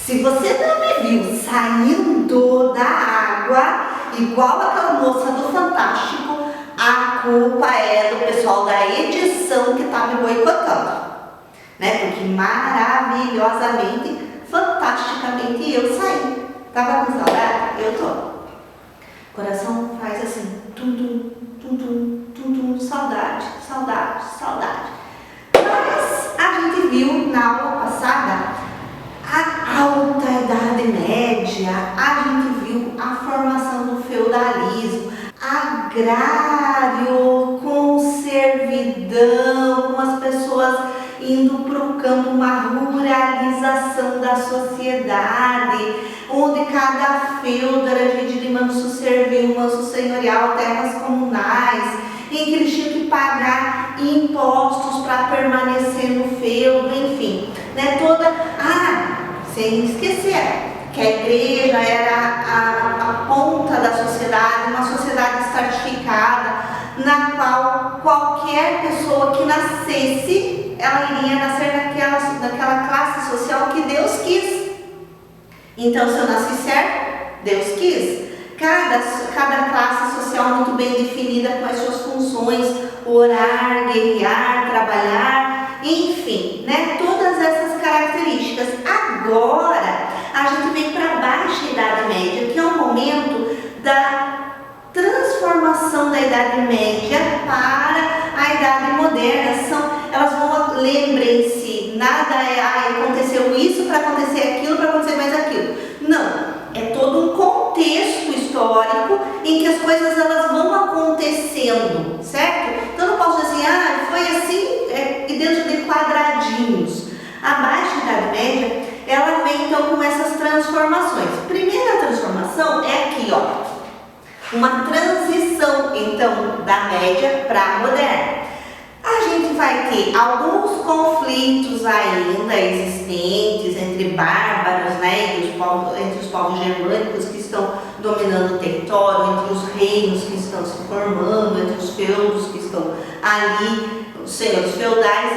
Se você não me viu saindo da água, igual aquela moça do Fantástico, a culpa é do pessoal da edição que tá me boicotando, né? Porque maravilhosamente, fantasticamente eu saí. Tava com saudade? Eu tô. Coração faz assim, tum, tum, tum, tum, tum, saudade, saudade, saudade. Mas a gente viu na aula passada a alta Idade Média, a gente viu a formação do feudalismo, agrário com servidão, com as pessoas indo para o campo, uma ruralização da sociedade, onde cada feudo era dividido em manso servil, manso senhorial, terras comunais, em que eles tinham que pagar impostos para permanecer no feudo, enfim, né, sem esquecer que a igreja era a ponta da sociedade, uma sociedade estratificada, na qual qualquer pessoa que nascesse, ela iria nascer naquela classe social que Deus quis. Então, se eu nasci certo, Deus quis. Cada classe social muito bem definida com as suas funções, orar, guerrear, trabalhar, enfim, né? Todas essas características. Agora, a gente vem para a Baixa Idade Média, que é o momento da transformação da Idade Média para a Idade Moderna. Elas vão, lembrem-se, nada aconteceu isso para acontecer aquilo, para acontecer mais aquilo. Não, é todo um contexto histórico em que as coisas elas vão acontecendo, certo? Então eu não posso dizer assim, foi assim, e dentro de quadradinhos. A Baixa Idade Média, ela vem então com essas transformações. Primeira transformação é aqui, ó. Uma transição, então, da média para a moderna. A gente vai ter alguns conflitos ainda existentes entre bárbaros, né, entre os povos germânicos que estão dominando o território, entre os reinos que estão se formando, entre os feudos que estão ali, os senhores feudais,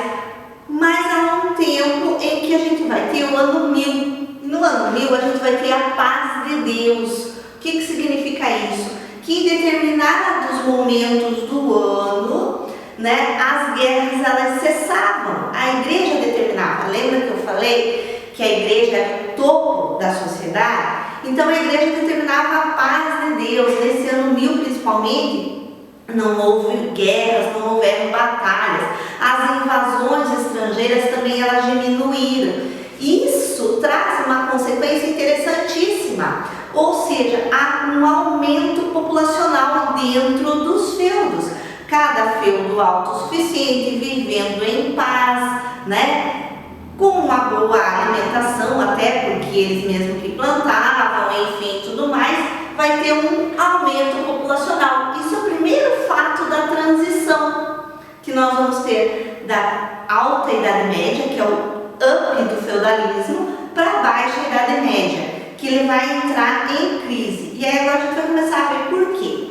mas há um tempo em que a gente vai ter o ano 1000. No ano 1000 a gente vai ter a paz de Deus. O que significa isso? Que em determinados momentos do ano, né, as guerras elas cessavam, a igreja determinava. Lembra que eu falei que a igreja era o topo da sociedade? Então a igreja determinava a paz de Deus. Nesse ano 1000 principalmente, não houve guerras, não houveram batalhas, as invasões estrangeiras também elas diminuíram. Isso traz uma consequência interessantíssima, ou seja, há um aumento populacional dentro dos feudos. Cada feudo autossuficiente, vivendo em paz, né? Com uma boa alimentação, até porque eles mesmos que plantavam, enfim, tudo mais, vai ter um aumento populacional. Isso é o primeiro fato da transição que nós vamos ter da alta Idade Média, que é o up do feudalismo, para a baixa Idade Média, que ele vai entrar em crise. E aí agora a gente vai começar a ver por quê.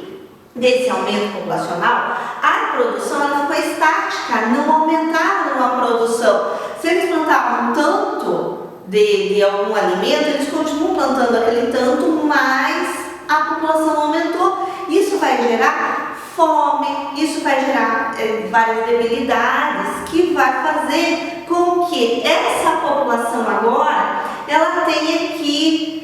Desse aumento populacional, a produção ela ficou estática, não aumentaram a produção. Se eles plantavam tanto de algum alimento, eles continuam plantando aquele tanto, mas a população aumentou. Isso vai gerar fome, isso vai gerar várias debilidades, que vai fazer com que essa população agora ela tenha que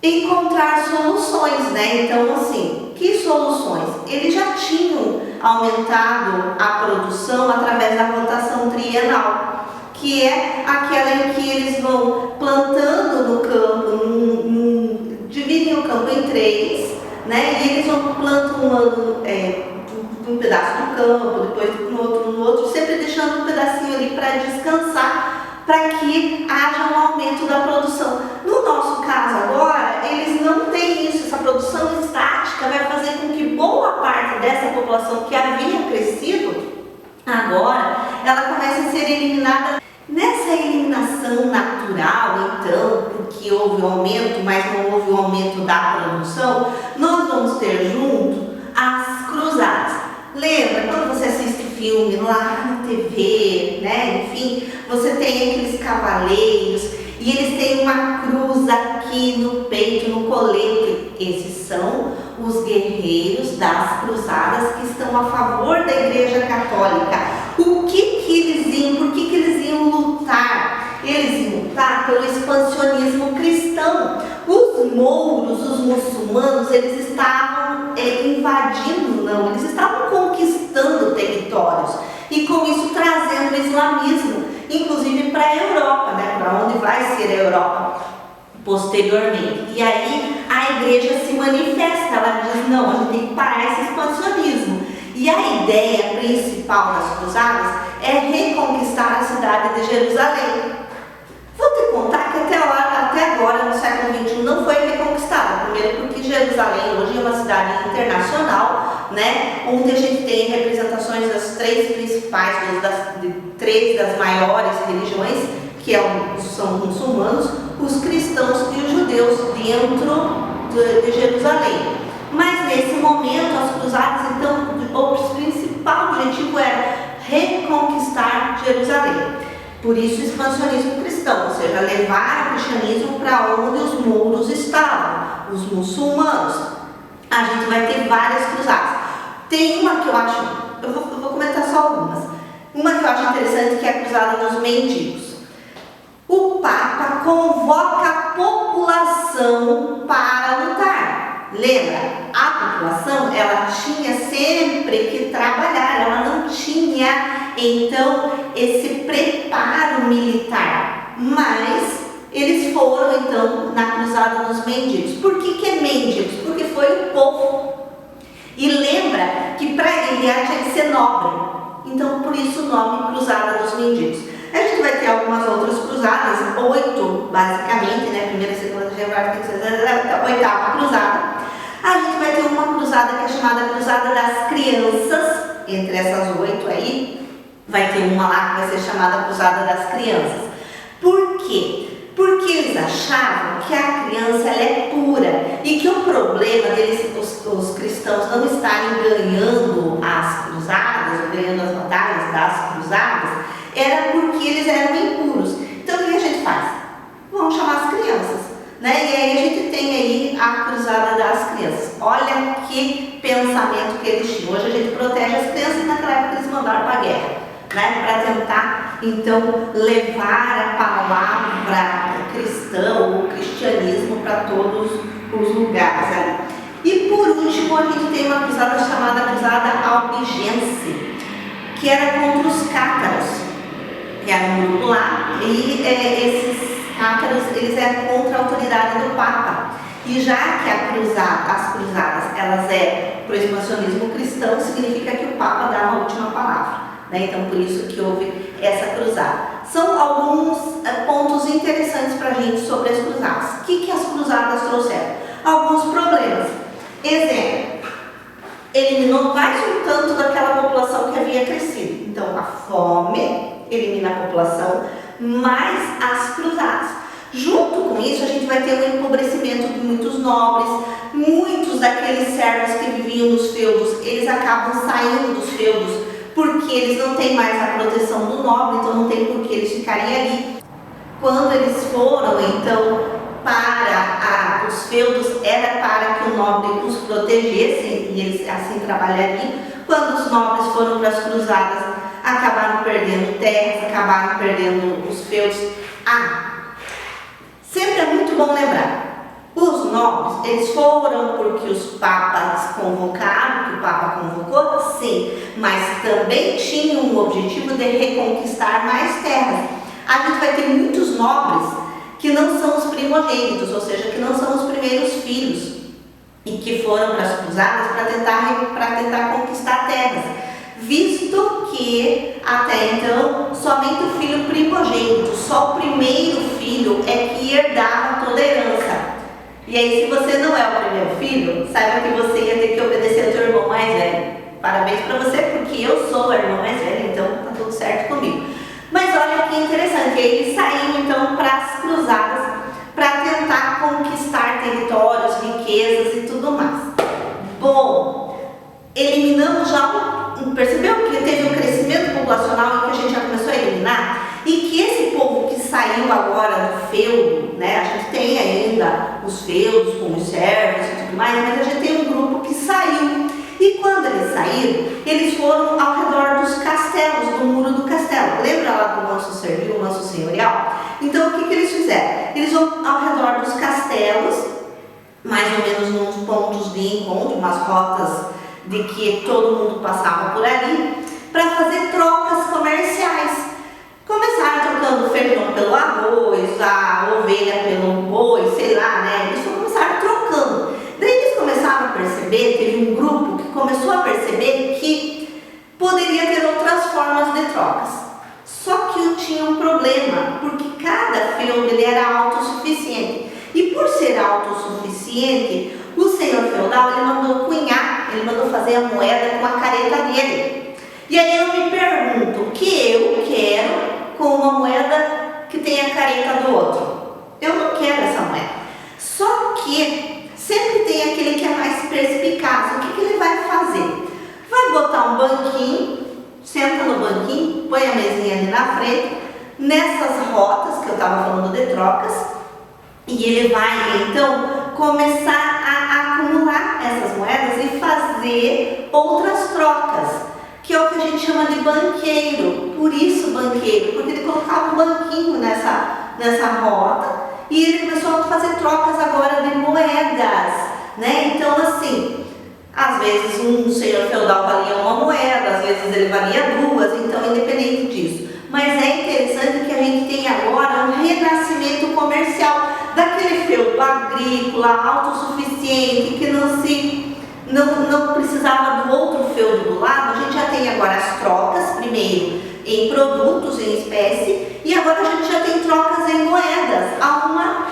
encontrar soluções, né? Então, assim, que soluções? Eles já tinham aumentado a produção através da rotação trienal, que é aquela em que eles vão plantando no campo, dividem o campo em 3, né? E eles vão plantando um pedaço do campo, depois no outro, sempre deixando um pedacinho ali para descansar, para que haja um aumento da produção. No nosso caso agora, eles não têm isso, essa produção estática vai fazer com que boa parte dessa população que havia crescido, agora ela comece a ser eliminada. Nessa eliminação natural, então, porque houve um aumento, mas não houve um aumento da produção, nós vamos ter junto as cruzadas. Lembra quando você assiste filme lá na TV, né? Enfim, você tem aqueles cavaleiros e eles têm uma cruz aqui no peito, no colete. Esses são os guerreiros das cruzadas que estão a favor da Igreja Católica. O que eles iam, por que eles iam lutar? Eles iam lutar pelo expansionismo cristão. Os mouros, os muçulmanos, eles estavam invadindo, não, eles estavam conquistando territórios e com isso trazendo o islamismo, inclusive para a Europa, né, para onde vai ser a Europa posteriormente. E aí a igreja se manifesta, ela diz, não, a gente tem que parar esse expansionismo. E a ideia principal das cruzadas é reconquistar a cidade de Jerusalém. Vou te contar que até agora, no século XXI, não foi reconquistada. Primeiro porque Jerusalém hoje é uma cidade internacional, né, onde a gente tem representações das três principais, três das maiores religiões, que são os muçulmanos, os cristãos e os judeus dentro de Jerusalém. Mas nesse momento, as cruzadas, então, o principal objetivo era reconquistar Jerusalém. Por isso o expansionismo cristão, ou seja, levar o cristianismo para onde os mouros estavam, os muçulmanos. A gente vai ter várias cruzadas. Tem uma que eu acho, eu vou comentar só algumas. Uma que eu acho interessante, que é a cruzada dos mendigos. O Papa convoca a população para lutar. Lembra? A população, ela tinha sempre que trabalhar, ela não tinha, então, esse preparo militar. Mas eles foram, então, na cruzada dos mendigos. Por que é mendigos? Porque foi o povo. E lembra que para ele tinha que ser nobre. Então, por isso o nome Cruzada dos Mendigos. A gente vai ter algumas outras cruzadas, 8 basicamente, né? Primeira, segunda, terceira, quarta, oitava cruzada. A gente vai ter uma cruzada que é chamada Cruzada das Crianças. Entre essas 8 aí, vai ter uma lá que vai ser chamada Cruzada das Crianças. Por quê? Porque eles achavam que a criança ela é pura e que o problema deles, os cristãos, não estarem ganhando as cruzadas, ou ganhando as batalhas das cruzadas, era porque eles eram impuros. Então o que a gente faz? Vamos chamar as crianças, né? E aí a gente tem aí a cruzada das crianças. Olha que pensamento que eles tinham. Hoje a gente protege as crianças e naquela época eles mandaram para a guerra, né? Para tentar então levar a palavra cristã, o cristianismo para todos os lugares, né? E por último a gente tem uma cruzada chamada Cruzada Albigense, que era contra os cátaros, que era um grupo lá, e esses cátaros, eles eram contra a autoridade do Papa. E já que as cruzadas, elas para o expansionismo cristão, significa que o Papa dá a última palavra, né? Então por isso que houve essa cruzada. São alguns pontos interessantes para a gente sobre as cruzadas. O que as cruzadas trouxeram? Alguns problemas. Exemplo, eliminou mais um tanto daquela população que havia crescido. Então a fome elimina a população, mais as cruzadas. Junto com isso, a gente vai ter um empobrecimento de muitos nobres, muitos daqueles servos que viviam nos feudos, eles acabam saindo dos feudos, porque eles não têm mais a proteção do nobre, então não tem por que eles ficarem ali. Quando eles foram, então, para os feudos, era para que o nobre os protegesse, e eles assim trabalhariam. Quando os nobres foram para as cruzadas, acabaram perdendo terras, acabaram perdendo os feudos. Sempre é muito bom lembrar, os nobres, eles foram porque os papas convocaram, que o papa convocou, sim, mas também tinham o objetivo de reconquistar mais terras. A gente vai ter muitos nobres que não são os primogênitos, ou seja, que não são os primeiros filhos, e que foram para as cruzadas para tentar conquistar terras, visto que até então somente o filho primogênito, só o primeiro filho é que herdava toda a herança. E aí, se você não é o primeiro filho, saiba que você ia ter que obedecer ao seu irmão mais velho. Parabéns para você, porque eu sou o irmão mais velho, então tá tudo certo comigo. Mas olha que interessante, eles saíram então para as cruzadas para tentar conquistar territórios, riquezas e tudo mais. Bom, eliminamos já percebeu que teve um crescimento populacional e que a gente já começou a eliminar? E que esse povo que saiu agora do feudo, né? A gente tem ainda os feudos com os servos e tudo mais, mas a gente tem um grupo que saiu. E quando eles saíram, eles foram ao redor dos castelos, do muro do castelo. Lembra lá do manso servil, o manso senhorial? Então, o que eles fizeram? Eles vão ao redor dos castelos, mais ou menos nos pontos de encontro, umas rotas de que todo mundo passava por ali, para fazer trocas comerciais. Começaram trocando o feijão pelo arroz, a ovelha pelo boi, sei lá, né? Eles começaram trocando. Daí eles começaram a perceber, teve um grupo que começou a perceber que poderia ter outras formas de trocas. Só que tinha um problema, porque cada feudo ele era autossuficiente. E por ser autossuficiente, o senhor feudal ele mandou cunhar, ele mandou fazer a moeda com a careta dele. E aí eu me pergunto, o que eu quero com uma moeda que tem a careta do outro? Eu não quero essa moeda. Só que sempre tem aquele que é mais perspicaz. O que ele vai fazer? Vai botar um banquinho, senta no banquinho, põe a mesinha ali na frente, nessas rotas que eu estava falando de trocas, e ele vai então começar a acumular essas moedas e fazer outras trocas, que é o que a gente chama de banqueiro. Por isso banqueiro, porque ele colocava um banquinho nessa rota e ele começou a fazer trocas agora de moedas, né? Então assim, às vezes um senhor feudal valia uma moeda, às vezes ele valia duas, então independente disso. Mas é interessante que a gente tem agora um renascimento comercial daquele feudo agrícola, autossuficiente, que não precisava do outro feudo do lado. A gente já tem agora as trocas, primeiro em produtos, em espécie, e agora a gente já tem trocas em moedas. Há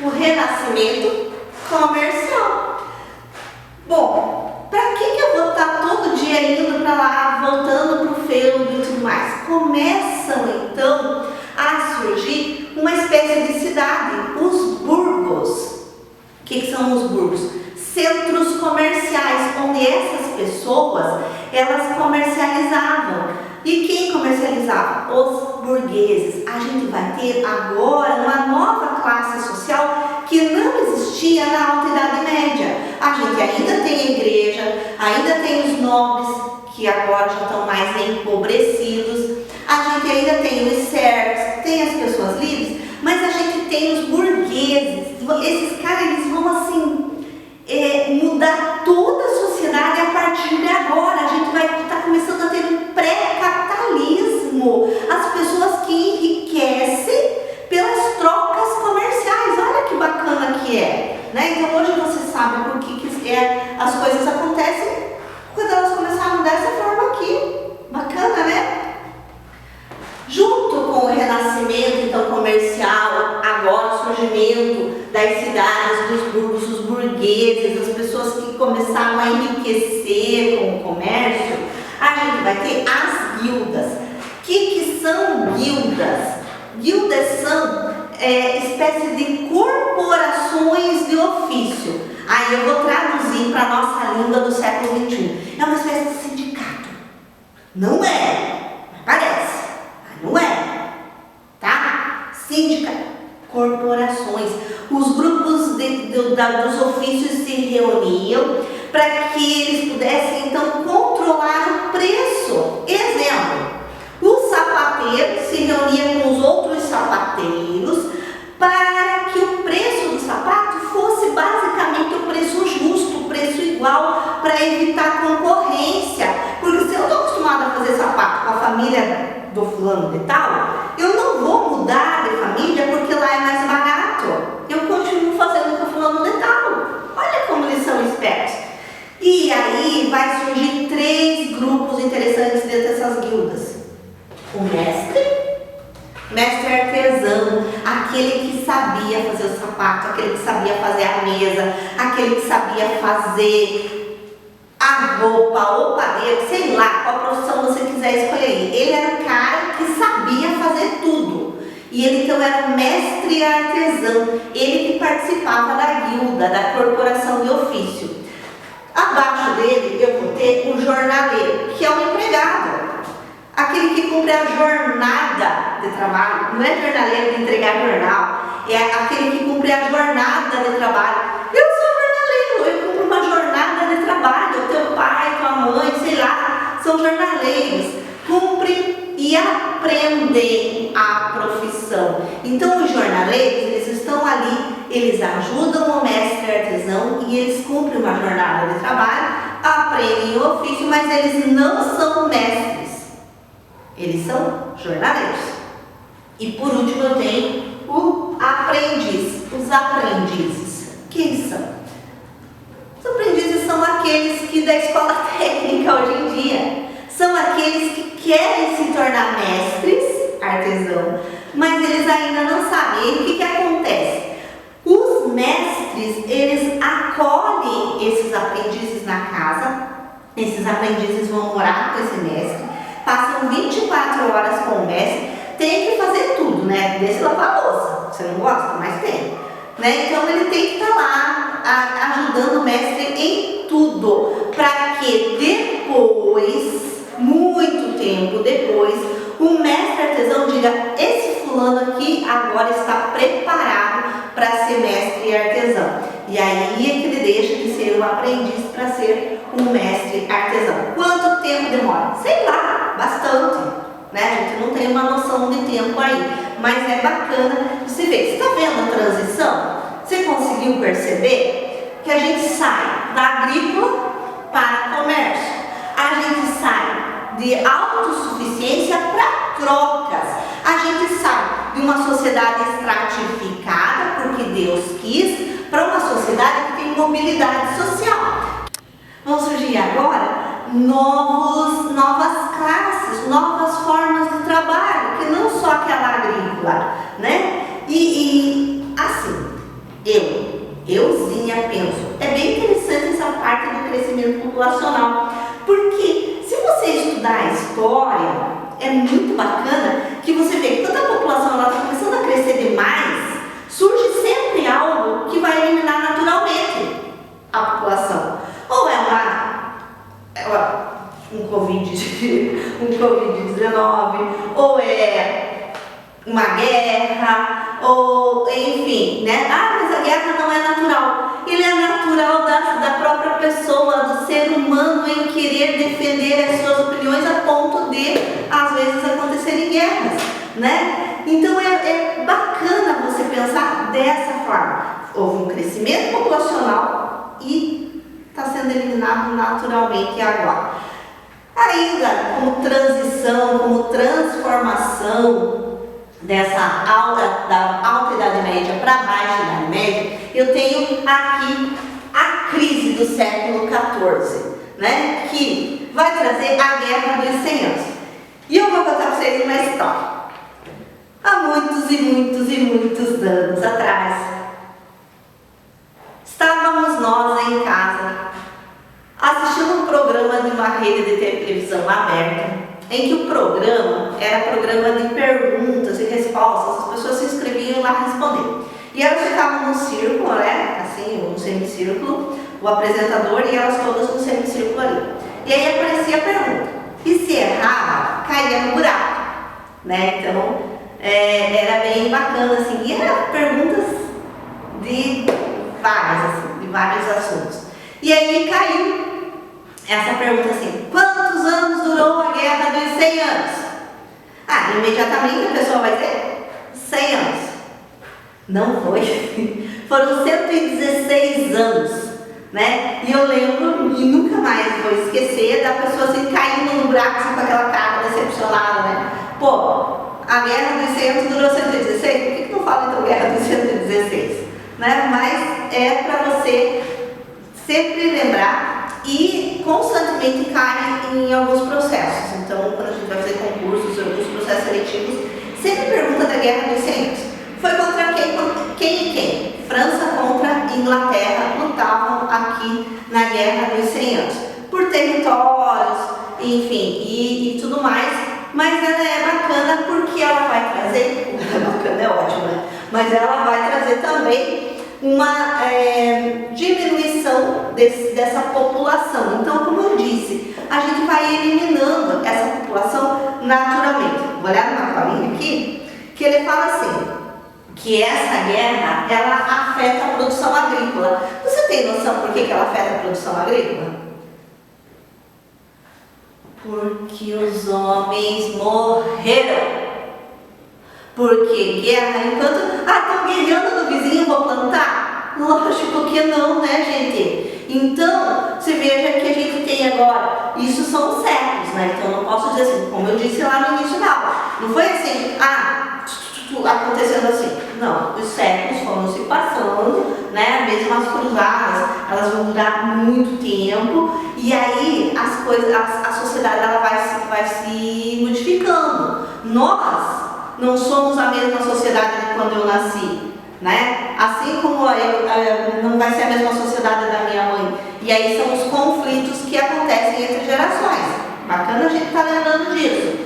o renascimento comercial. Bom, para que eu vou estar todo dia indo para lá, voltando para o feudo e tudo mais? Começam então a surgir uma espécie de cidade, os burgos. O que são os burgos? Centros comerciais, onde essas pessoas, elas comercializavam. E quem comercializava? Os burgueses. A gente vai ter agora uma nova classe social que não existia na Alta Idade Média. A gente ainda tem a igreja, ainda tem os nobres, que agora já estão mais empobrecidos. A gente ainda tem os servos, tem as pessoas livres, mas a gente tem os burgueses. Esses caras, eles vão assim mudar toda a sociedade a partir de agora. A gente vai estar começando a ter um pré-capitalismo. As pessoas que enriquecem pelas trocas comerciais. Olha que bacana que é, né? Então hoje você sabe por que as coisas acontecem quando elas começaram dessa forma aqui. Bacana, né? Junto com o renascimento então comercial, agora o surgimento das cidades, dos burgos, os burgueses, as pessoas que começaram a enriquecer com o comércio, a gente vai ter as guildas. O que são guildas? Guildas são espécie de corporações de ofício. Aí eu vou traduzir para a nossa língua do século XXI. É uma espécie de sindicato. Não é, mas parece. Não é, tá? Sindicato, corporações. Os grupos dos ofícios se reuniam para que eles pudessem então controlar o preço. Exemplo, o sapateiro se reunia com os outros sapateiros para que o preço do sapato fosse basicamente o preço justo, o preço igual, para evitar concorrência. Porque se eu estou acostumada a fazer sapato com a família do fulano de tal, eu não vou mudar de família porque lá é mais barato. Eu continuo fazendo com o fulano de tal. Olha como eles são espertos. E aí vai surgir 3 grupos interessantes dentro dessas guildas. O mestre artesão, aquele que sabia fazer o sapato, aquele que sabia fazer a mesa, aquele que sabia fazer a roupa, ou padeiro, sei lá, qual profissão você quiser escolher. Ele era um cara que sabia fazer tudo. E ele então era o mestre artesão, ele que participava da guilda, da corporação de ofício. Abaixo dele eu vou ter um jornaleiro, que é um empregado. aquele que cumpre a jornada de trabalho, não é jornaleiro de entregar jornal, é aquele que cumpre a jornada de trabalho. Eu sou jornaleiro, eu cumpro uma jornada de trabalho, o teu pai, tua mãe, sei lá, são jornaleiros, cumprem e aprendem a profissão. Então os jornaleiros, eles estão ali, eles ajudam o mestre artesão e eles cumprem uma jornada de trabalho, aprendem o ofício, mas eles não são mestres, eles são jornaleiros. E por último eu tenho o aprendiz, os aprendizes. Quem são? Os aprendizes são aqueles que da escola técnica hoje em dia, são aqueles que querem se tornar mestres, artesão, mas eles ainda não sabem. E o que acontece? Os mestres, eles acolhem esses aprendizes na casa, esses aprendizes vão morar com esse mestre, passam 24 horas com o mestre, tem que fazer tudo, né? Desde lavar a louça, você não gosta, mas tem, né? Então ele tem que estar lá ajudando o mestre em tudo, para que depois, muito tempo depois, o mestre artesão diga: esse fulano aqui agora está preparado para ser mestre artesão. E aí é que ele deixa de ser um aprendiz para ser um mestre artesão. Quanto tempo demora? Sei lá, bastante, né? A gente não tem uma noção de tempo aí, mas é bacana você ver. Você está vendo a transição? Você conseguiu perceber que a gente sai da agrícola para comércio, a gente sai de autossuficiência para trocas, a gente sai de uma sociedade estratificada, porque Deus quis, para uma sociedade que tem mobilidade social. Vão surgir agora novas classes, novas formas de trabalho, que não só aquela agrícola, né? E assim, euzinha penso, é bem interessante essa parte do crescimento populacional, porque se você estudar a história, é muito bacana que você vê que quando a população está começando a crescer demais, surge sempre algo que vai eliminar naturalmente a população. Ou é um Covid-19, ou é uma guerra, ou enfim, né? Ah, mas a guerra não é natural. Ele é natural da própria pessoa, do ser humano, em querer defender as suas opiniões a ponto de, às vezes, acontecerem guerras, né? Então é bacana você pensar dessa forma. Houve um crescimento populacional e está sendo eliminado naturalmente agora. Ainda como transição, como transformação da alta Idade Média para a baixa Idade Média, eu tenho aqui a crise do século XIV, né? Que vai trazer a Guerra dos 100 Anos. E eu vou contar para vocês uma história. Há muitos e muitos e muitos anos atrás, estávamos nós em casa assistindo um programa de uma rede de televisão aberta, em que o programa era programa de perguntas e respostas, as pessoas se inscreviam lá respondendo. E elas ficavam num círculo, né? Assim, um semicírculo, o apresentador e elas todas no semicírculo ali. E aí aparecia a pergunta. E se errava, caía no buraco, né? Então, era bem bacana, assim. E eram perguntas de vários assuntos. E aí caiu essa pergunta assim: quantos anos durou a Guerra dos 100 Anos? Ah, imediatamente a pessoa vai dizer 100 anos. Não foi. Foram 116 anos, né? E eu lembro, e nunca mais vou esquecer, da pessoa assim caindo no buraco assim, com aquela cara decepcionada, né? Pô, a Guerra dos 100 Anos durou 116? Por que não fala então Guerra dos 116? Né? Mas é para você sempre lembrar e constantemente cai em alguns processos. Então, quando a gente vai fazer concursos, alguns processos seletivos, sempre pergunta da Guerra dos 100 Anos. Foi contra quem e quem? França contra Inglaterra lutavam aqui na Guerra dos 100 Anos. Por territórios, enfim, e tudo mais. Mas ela é bacana porque ela vai trazer, bacana é ótimo, né? Mas ela vai trazer também uma diminuição dessa população. Então, como eu disse, a gente vai eliminando essa população naturalmente. Vou olhar numa colinha aqui, que ele fala assim, que essa guerra, ela afeta a produção agrícola. Você tem noção por que ela afeta a produção agrícola? Porque os homens morreram. Porque guerra, enquanto, estão guerreando no vizinho, vou plantar? Lógico que não, né, gente? Então, você veja que a gente tem agora, isso são séculos, né? Então, eu não posso dizer assim, como eu disse lá no início da aula. Não foi assim, acontecendo assim. Não, os séculos foram se passando, né? Mesmo as cruzadas, elas vão durar muito tempo, e aí as coisas, a sociedade ela vai se modificando. Nós não somos a mesma sociedade de quando eu nasci, né? Assim como eu não vai ser a mesma sociedade da minha mãe. E aí são os conflitos que acontecem entre gerações. Bacana a gente estar lembrando disso.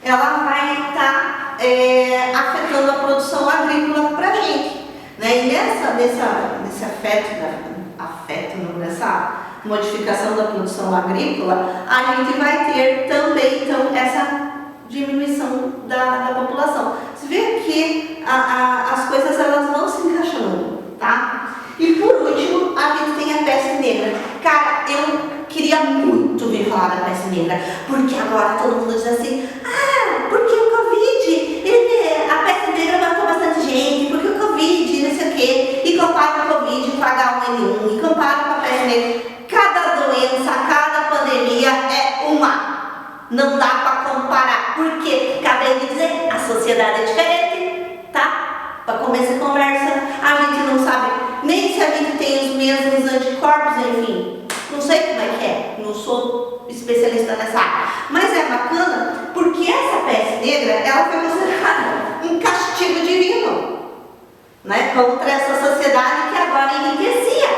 Ela vai estar afetando a produção agrícola para a gente, né? E nesse nessa modificação da produção agrícola, a gente vai ter também então essa diminuição da população. Você vê que as coisas elas vão se encaixando, tá? E por último, a gente tem a peste negra. Cara, eu queria muito vir falar da peste negra, porque agora todo mundo diz assim, porque o Covid, a peste negra matou bastante gente, porque o Covid, não sei o quê, e compara o Covid com H1N1, e compara com a peste negra. Cada doença, cada pandemia é uma. Não dá para comparar, porque acabei de dizer, a sociedade é diferente, tá? Para começar a conversa, a gente não sabe nem se a gente tem os mesmos anticorpos, enfim, não sei como é que é, não sou especialista nessa área, mas é bacana porque essa peste negra, ela foi considerada um castigo divino, né? Contra essa sociedade que agora enriquecia.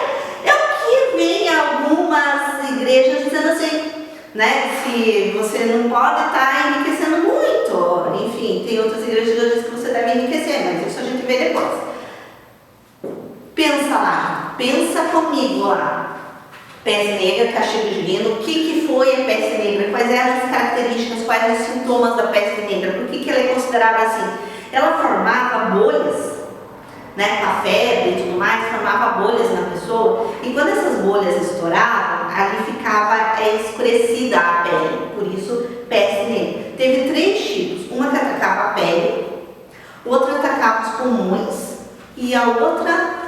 É o que vem algumas igrejas dizendo assim, né? Se você não pode estar enriquecendo muito, enfim, tem outras igrejas que dizem que você deve enriquecer, mas isso a gente vê depois. Pensa lá, pensa comigo lá. Peste negra, castigo divino, o que foi a peste negra? Quais eram as características, quais os sintomas da peste negra? Por que ela é considerada assim? Ela formava bolhas, né, com a febre e tudo mais, formava bolhas na pessoa, e quando essas bolhas estouravam, ali ficava escurecida a pele, por isso peste negra. Teve 3 tipos, uma que atacava a pele, outra atacava os pulmões e a outra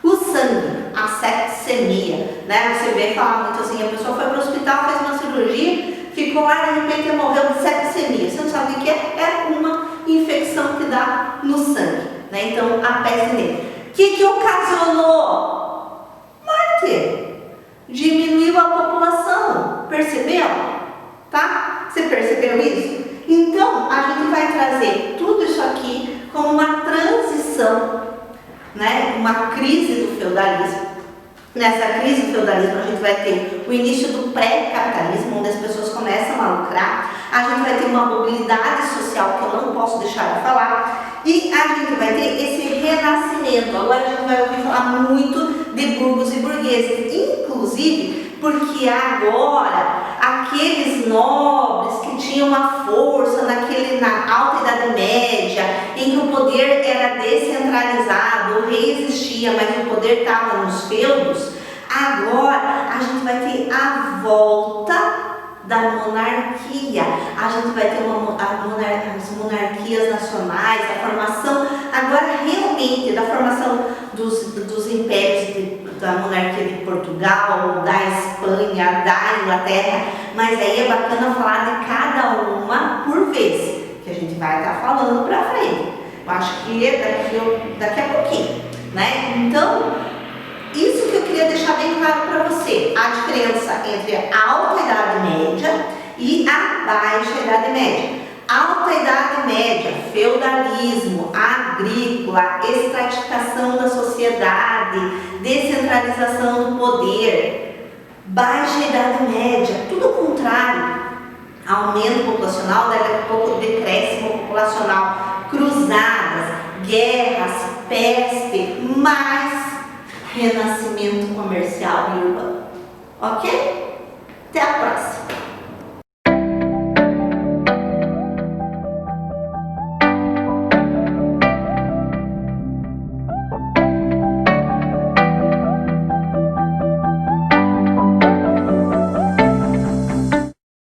o sangue, a septicemia, né? Você vê falar muito assim, a pessoa foi para o hospital, fez uma cirurgia, ficou lá e de repente morreu de septicemia. Você não sabe o que é? É uma infecção que dá no sangue, né? Então, a peste negra. O que ocasionou? Morte. Diminuiu a população. Percebeu? Tá? Você percebeu isso? Então, a gente vai trazer tudo isso aqui como uma transição, né? Uma crise do feudalismo. Nessa crise do feudalismo a gente vai ter o início do pré-capitalismo, onde as pessoas começam a lucrar. A gente vai ter uma mobilidade social que eu não posso deixar de falar. E a gente vai ter esse renascimento. Agora a gente vai ouvir falar muito de burgos e burgueses. Inclusive porque agora aqueles nobres que tinham uma força na alta Idade Média, em que o poder era descentralizado, o rei existia, mas o poder estava nos feudos, agora a gente vai ter a volta da monarquia. A gente vai ter as monarquias nacionais, a formação agora realmente da formação dos impérios da monarquia de Portugal, da Espanha, da Inglaterra, mas aí é bacana falar de cada uma por vez, que a gente vai estar falando para frente. Eu acho que daqui a pouquinho, né? Então, isso que eu queria deixar bem claro para você, a diferença entre a alta Idade Média e a baixa Idade Média. Alta Idade Média, feudalismo, agrícola, estratificação da sociedade, descentralização do poder. Baixa Idade Média, tudo o contrário. Aumento populacional, daqui a pouco decréscimo populacional, cruzadas, guerras, PESP, mais renascimento comercial e urbano. Ok? Até a próxima!